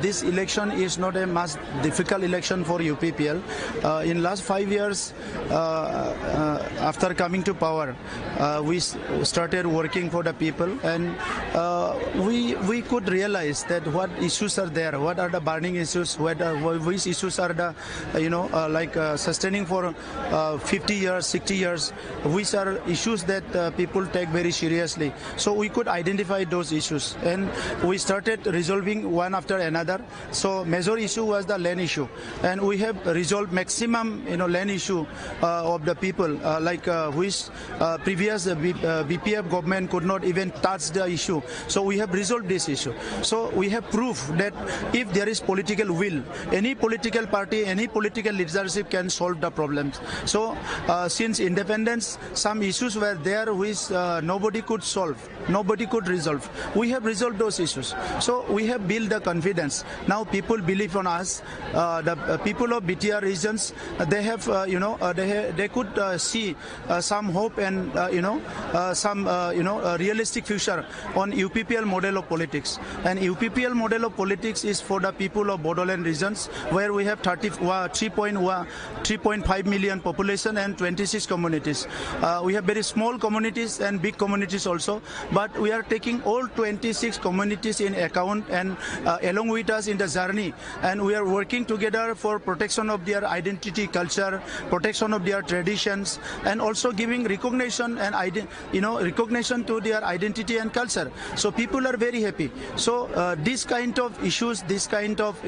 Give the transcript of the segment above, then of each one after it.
this election is not a much difficult election for UPPL. In last 5 years, after coming to power, we started working for the people, and we could realize that what issues are there, what are the burning issues, which issues are the sustaining for 50 years, 60 years, which are issues that people take very seriously. So we could identify those issues, and we started resolving one after another. So major issue was the land issue, and we have resolved maximum land issue of the people, which previous BPF government could not even touch the issue. So we have resolved this issue. So we have proof that if there is political will, any political party, any political leadership can solve the problems. So since independence, some issues were there which nobody could solve, nobody could resolve. We have resolved those issues. So we have built the confidence. Now people believe on us. The people of BTR regions, they have, they could see some hope and some realistic future on UPPL model of politics. And UPPL model of politics is for the people of Bodoland regions, where we have 3.5 million population and 26 communities. We have very small communities and big communities also, but we are taking all 26 communities in account and along with us in the journey, and we are working together for protection of their identity, culture, protection of their traditions, and also giving recognition and recognition to their identity and culture. So people are very happy. So this kind of issues, this kind of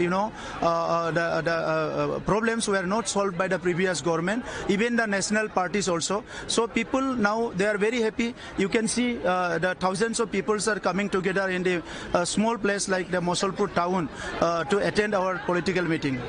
problems were not solved by the previous government, even the national parties also. So people now, they are very happy. You can see the thousands of people are coming together in the small place like the Mosolpur town to attend our political meeting.